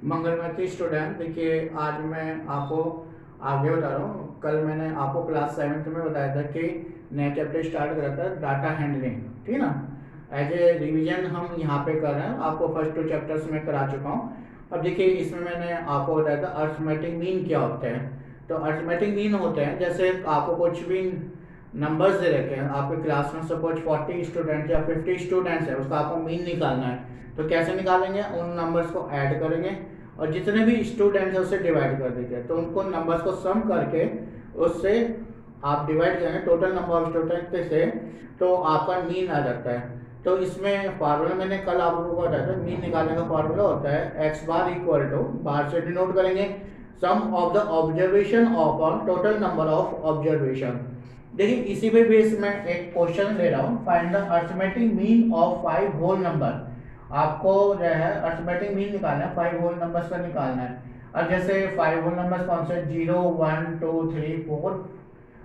मंगलमती student, देखिए आज मैं आपको आगे बता रहा हूँ। कल मैंने आपको क्लास 7th में बताया था कि नया चैप्टर स्टार्ट करा था, डाटा हैंडलिंग, ठीक है ना। एज ए रिवीजन हम यहाँ पे कर रहे हैं, आपको फर्स्ट 2 चैप्टर्स में करा चुका हूँ। अब देखिए इसमें मैंने आपको बताया था अर्थमेटिक मीन क्या होते हैं। तो अर्थमेटिक मीन होते हैं, जैसे आपको कुछ भी नंबर्स दे रखे हैं, आपके क्लास में सपोज 40 स्टूडेंट या 50 स्टूडेंट्स है, उसका आपको मीन निकालना है। तो कैसे निकालेंगे, उन नंबर्स को ऐड करेंगे और जितने भी स्टूडेंट है उससे डिवाइड कर देंगे। तो उनको नंबर्स को सम करके उससे आप डिवाइड करेंगे टोटल नंबर ऑफ स्टूडेंट से, तो आपका मीन आ जाता है। तो इसमें फार्मूला मैंने कल आप लोगों को बताया था, मीन निकालने का फार्मूला होता है एक्स बार इक्वल टू, बाहर से डिनोट करेंगे, sum of the observation on total number of observation. देखिए इसी पे बेस में एक क्वेश्चन ले रहा हूँ, find the arithmetic mean of 5 whole number. आपको जो है अर्थमेटिक मीन निकालना है, 5 होल नंबर्स का निकालना है। अब जैसे 5 होल नंबर्स कौन से, 0 1 2 3 4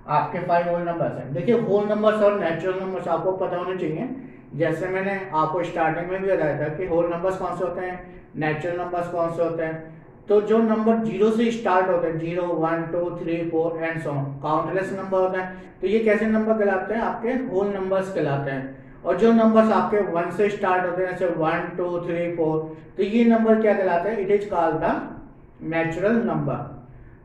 आपके 5 होल नंबर्स हैं। देखिए होल नंबर्स और नेचुरल नंबर्स आपको पता होने चाहिए। जैसे मैंने आपको स्टार्टिंग में भी बताया था कि होल नंबर्स कौन से होते हैं, नेचुरल नंबर्स कौन से होते हैं। तो जो नंबर 0 से स्टार्ट होते हैं, 0 1 2 3 4 and so on, countless number होता है। तो ये कैसे नंबर कहलाते हैं, आपके होल नंबर्स कहलाते हैं। और जो नंबर्स आपके 1 से स्टार्ट होते हैं, जैसे 1 2 3 4, तो ये नंबर क्या कहलाते हैं, it is called the natural number.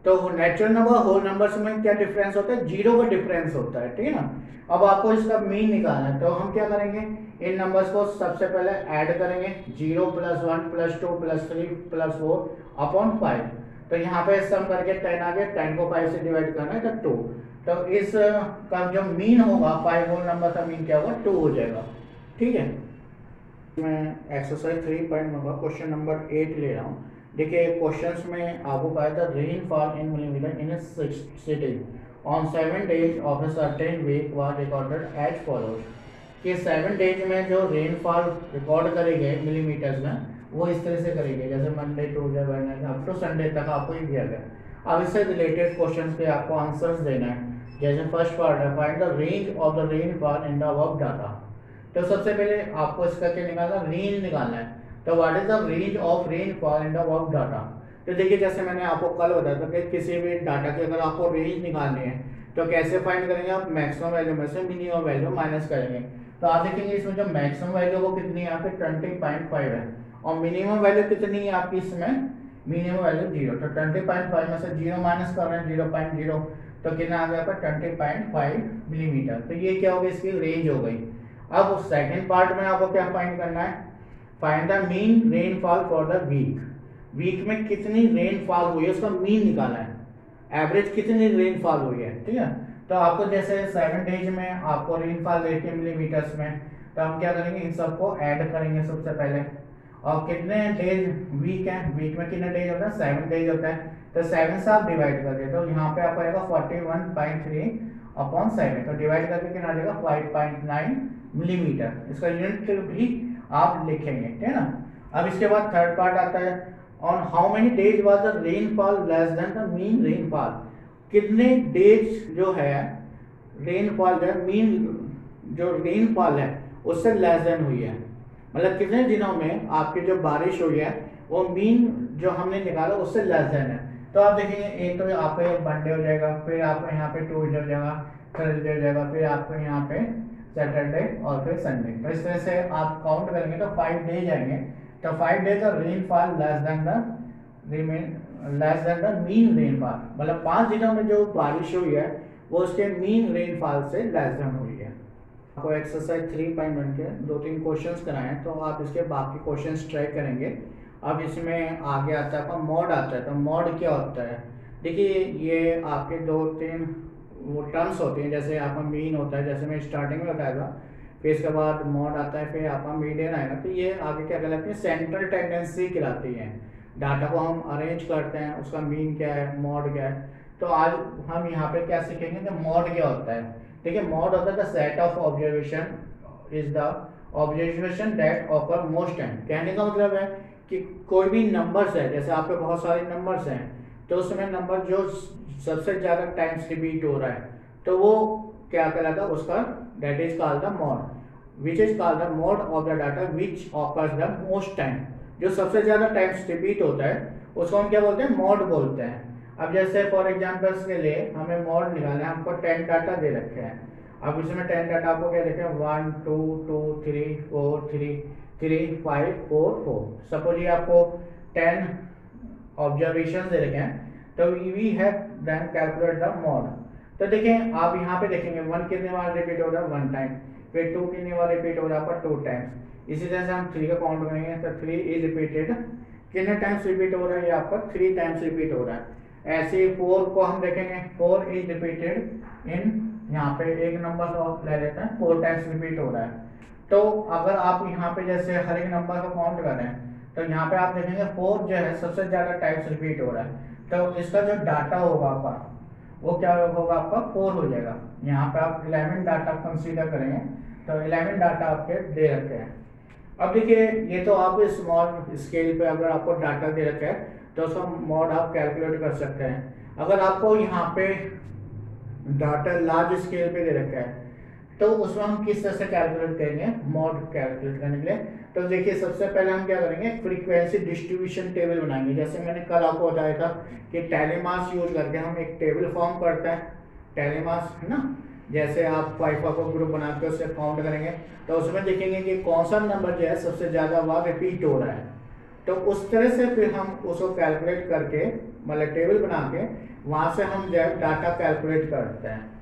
तो नेचुरल नंबर होल नंबर्स में क्या डिफरेंस होता है, 0 का डिफरेंस होता है, ठीक है ना। अब आपको इसका मीन निकालना है, तो हम क्या करेंगे, इन नंबर्स को सबसे पहले ऐड करेंगे, 0 + 1 + 2 + 3 + 4 अपॉन 5। तो यहाँ पे सम करके 10 आ गया, 10 को 5 से डिवाइड करना है तो 2। तो इस का जो मीन होगा 5 होल नंबर का मीन क्या होगा, 2 हो जाएगा, ठीक है। मैं एक्सरसाइज 3.1 का क्वेश्चन नंबर 8 ले रहा हूँ। देखिए क्वेश्चंस में आपको कहा था rainfall in millimeter in city on 7 days of a certain week was recorded as follows, कि 7 days में जो रेनफॉल रिकॉर्ड करेंगे मिलीमीटर्स में, वो इस तरह से करेंगे, जैसे Monday Tuesday Wednesday up to Sunday तक आपको ये दिया गया। अब इससे रिलेटेड क्वेश्चंस के आपको आंसर्स देना है। जैसे फर्स्ट पार्ट है, find the range of the rainfall in the above data. तो सबसे पहले आपको इसका क्या निकालना, रेंज निकालना है। तो what is the range of rainfall in the above data. तो देखिए जैसे मैंने आपको कल बताया था कि किसी भी डाटा की अगर आपको रेंज निकालनी है तो कैसे फाइंड करेंगे, आप मैक्सिमम वैल्यू में से मिनिमम वैल्यू माइनस करेंगे। तो आप देखेंगे इसमें जो मैक्सिमम वैल्यू वो कितनी है, आपकी 20.5 है, और मिनिमम वैल्यू कितनी है आपकी इसमें, मिनिमम वैल्यू 0। तो 20.5 में से 0 माइनस कर रहे हैं, 0.0, तो कितना आ गया आपका 20.5 मिलीमीटर। तो ये क्या होगी, इसकी रेंज हो गई। अब सेकंड पार्ट में आपको क्या फाइंड करना है, find the mean rainfall for the week. Week में कितनी रेनफॉल हुई है उसका मीन निकालना है, एवरेज कितनी रेनफॉल हुई है, ठीक है। तो आपको जैसे 7 days में आपको रेनफॉल देखिए मिलीमीटर्स में, तो हम क्या करेंगे, इन सबको ऐड करेंगे सबसे पहले। और कितने डेज वीक है, वीक में कितने डेज होता है, 7 days होता है। तो 7 से आप डिवाइड कर दे, तो यहाँ पे आपको आएगा 41.3 अपॉन 7, तो डिवाइड करके कितना आ जाएगा 5.9 मिलीमीटर। इसका यूनिट भी आप लिखेंगे, ठीक है ना। अब इसके बाद थर्ड पार्ट आता है, on how many days was the rainfall less than the mean rainfall. कितने डेज जो है रेनफॉल जो है, मीन जो रेनफॉल है उससे लेस देन हुई है, मतलब कितने दिनों में आपकी जो बारिश हुई है वो मीन जो हमने निकाला उससे लेस देन है। तो आप देखेंगे एक तो आपका मंडे हो जाएगा, फिर आपको यहाँ पे ट्यूसडे हो जाएगा, थर्सडे हो जाएगा, फिर आपको यहाँ पे सैटरडे और फिर संडे। तो इस तरह से आप काउंट करेंगे तो 5 डेज आएंगे। तो 5 डेज का rainfall less than the mean rainfall, मतलब 5 दिनों में जो बारिश हुई है वो उसके मीन रेनफॉल से लेस देन हुई है। आपको एक्सरसाइज 3.1 के 2-3 क्वेश्चंस कराए हैं, तो आप इसके बाकी क्वेश्चंस ट्राई करेंगे। अब इसमें आगे आता है आपका मॉड आता है। तो मॉड क्या होता है, देखिए ये आपके 2-3 वो टर्म्स होती हैं। जैसे आपका मीन होता है, जैसे मैं स्टार्टिंग में बताया था, फिर इसके बाद मॉड आता है, फिर आपका मीडियन आएगा। तो ये आगे क्या कहलाती है, सेंट्रल टेंडेंसी कहलाती है। डाटा को हम अरेंज करते हैं, उसका मीन क्या है, मॉड क्या है। तो आज हम यहाँ पे क्या सीखेंगे कि मॉड क्या होता है। देखिए मॉड होता है the set of observation is the observation that occur most time. कहने का मतलब है कि कोई भी नंबर्स है, जैसे आपके बहुत सारे नंबर्स हैं, तो उसमें नंबर जो सबसे ज़्यादा टाइम्स रिपीट हो रहा है तो वो क्या कहलाता है, उसका that is called the mod, which is called the mod of the data which occurs the most time. जो सबसे ज़्यादा टाइम्स रिपीट होता है उसको हम क्या बोलते हैं, मॉड बोलते हैं। अब जैसे फॉर एग्जांपल्स के लिए हमें मॉड निकालना है, हमको 10 डाटा दे रखे हैं। अब इसमें 10 डाटा आपको क्या देखे हैं, 1 2 2 3 4 3 3 5 4 4। सपोज ये आपको 10 ऑब्जर्वेशन दे रखे हैं, तो we have then calculate the mode. तो देखें आप यहाँ पे देखेंगे 1 कितने बार रिपीट हो रहा है, 1 टाइम, फिर 2 कितने बार रिपीट हो रहा है, 2 टाइम्स। इसी तरह से हम 3 का काउंट करेंगे तो 3 इज रिपीटेड, कितने टाइम्स रिपीट हो रहा है, ये आपका 3 टाइम्स रिपीट हो रहा है। ऐसे 4 को हम देखेंगे, 4 इज रिपीटेड इन, यहाँ पे एक नंबर को ले लेते हैं, 4 टाइम्स रिपीट हो रहा है। तो अगर आप यहाँ पे जैसे हर एक नंबर का काउंट करें तो यहाँ पे आप देखेंगे 4 जो है सबसे ज़्यादा टाइम्स रिपीट हो रहा है, तो इसका जो डाटा होगा आपका वो क्या होगा, आपका 4 हो जाएगा। यहाँ पे आप 11 डाटा कंसीडर करेंगे, तो 11 डाटा आपके दे रखे हैं। अब देखिए ये तो आप स्मॉल स्केल पे अगर आपको डाटा दे रखा है तो उसका मॉड आप कैलकुलेट कर सकते हैं। अगर आपको यहाँ पे डाटा लार्ज स्केल पे दे रखा है तो उसमें हम किस तरह से कैलकुलेट करेंगे, मॉड कैलकुलेट करने के लिए। तो देखिए सबसे पहले हम क्या करेंगे, फ्रीक्वेंसी डिस्ट्रीब्यूशन टेबल बनाएंगे। जैसे मैंने कल आपको बताया था कि टेलीमास यूज करके हम एक टेबल फॉर्म करते हैं, टेलीमास है ना। जैसे आप 5 को ग्रुप बना के उससे काउंट करेंगे तो उसमें देखेंगे कि कौन सा नंबर जो है सबसे ज़्यादा बार रिपीट हो रहा है, तो उस तरह से फिर हम उसको कैलकुलेट करके मतलब टेबल बना के वहाँ से हम जो है डाटा कैलकुलेट करते हैं।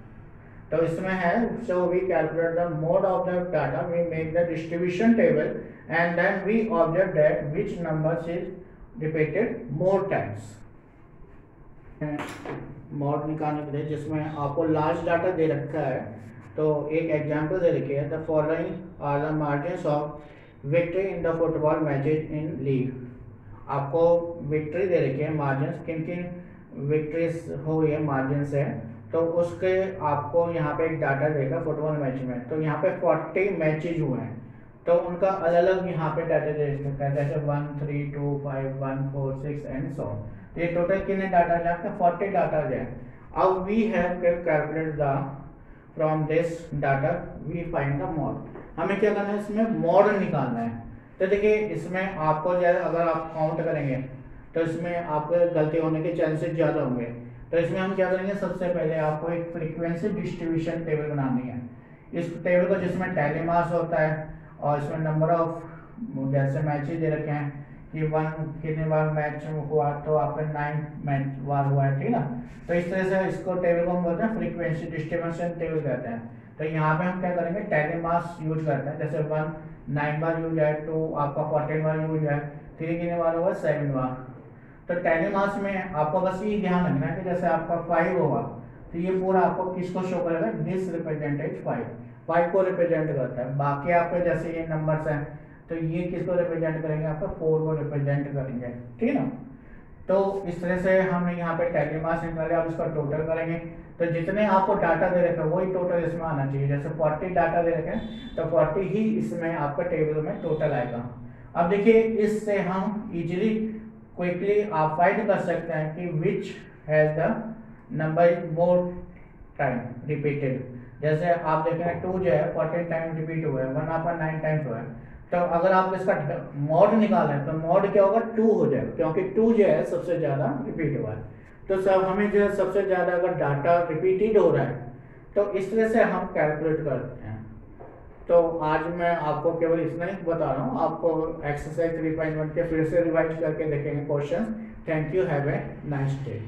तो इसमें है, so we calculate the mode of the data, we make the distribution table and then we observe that which numbers is repeated more times. Mode निकालने के लिए जिसमें आपको लार्ज डाटा दे रखा है, तो एक एग्जांपल दे रखी है, the following are the margins of victory in the football matches in league. आपको विक्ट्री दे रखी है, मार्जिन किन किन विक्ट्रीज हो गई है, मार्जिन है, तो उसके आपको यहाँ पे एक डाटा देगा फुटबॉल मैच में। तो यहाँ पे 40 मैचेज हुए हैं, तो उनका अलग अलग यहाँ पे डाटा दे सकता है, जैसे 1 3 2 5 1 4 6 एंड सो। तो ये टोटल कितने डाटा जाते हैं, 40 डाटा जाए। अब we have calculate the from this data we find the mode. हमें क्या करना है, इसमें मॉड निकालना है। तो देखिए इसमें आपको जो अगर आप काउंट करेंगे तो इसमें आपके गलती होने के चांसेस ज़्यादा होंगे। तो इसमें हम क्या करेंगे, सबसे पहले आपको एक फ्रीक्वेंसी डिस्ट्रीब्यूशन टेबल बनानी है। इस टेबल को जिसमें टेलीमास होता है और इसमें नंबर ऑफ जैसे मैचेस दे रखे हैं कि 1 कितने बार मैच हुआ, तो आपका 9 मैच बार हुआ है, ठीक ना। तो इस तरह से इसको टेबल को हम बोलते हैं फ्रीक्वेंसी डिस्ट्रीब्यूशन टेबल कहते हैं। तो यहाँ पे हम क्या करेंगे, टेलीमास यूज करते हैं, जैसे 1 9 बार यूज है, 2 आपका 14 बार यूज है, 3 कितने बार हुआ, 7 बार। तो टेलीमास में आपको बस ये ध्यान रखना है कि जैसे आपका 5 होगा तो ये पूरा आपको किसको शो करेगा, दिस रिप्रेजेंटेज 5 को रिप्रेजेंट करता है। बाकी आपके जैसे ये नंबर्स हैं तो ये किसको रिप्रेजेंट करेंगे, आपका 4 को रिप्रेजेंट करेंगे, ठीक है ना। तो इस तरह से हम यहाँ पे टेलीमास निकाले, आप इसका टोटल करेंगे तो जितने आपको डाटा दे रखे हैं वही टोटल इसमें आना चाहिए। जैसे 40 डाटा दे रखे हैं तो 40 ही इसमें आपका टेबल में टोटल आएगा। अब देखिए इससे हम इजीली क्विकली आप फाइंड कर सकते हैं कि which has the number is more time repeated. जैसे आप देखें 2 जो है 14 टाइम रिपीट हुआ है, 1 आपका 9 टाइम्स हुआ है। तो अगर आप इसका मॉड निकालें तो मॉड क्या होगा, 2 हो जाएगा, क्योंकि 2 जो है सबसे ज़्यादा रिपीट हुआ है। तो सब हमें जो है सबसे ज़्यादा अगर डाटा रिपीटेड हो रहा है तो इस तरह से हम कैलकुलेट करते हैं। तो आज मैं आपको केवल इतना ही बता रहा हूँ, आपको एक्सरसाइज 3.1 के फिर से रिवाइज करके देखेंगे question. Thank you, have a nice day.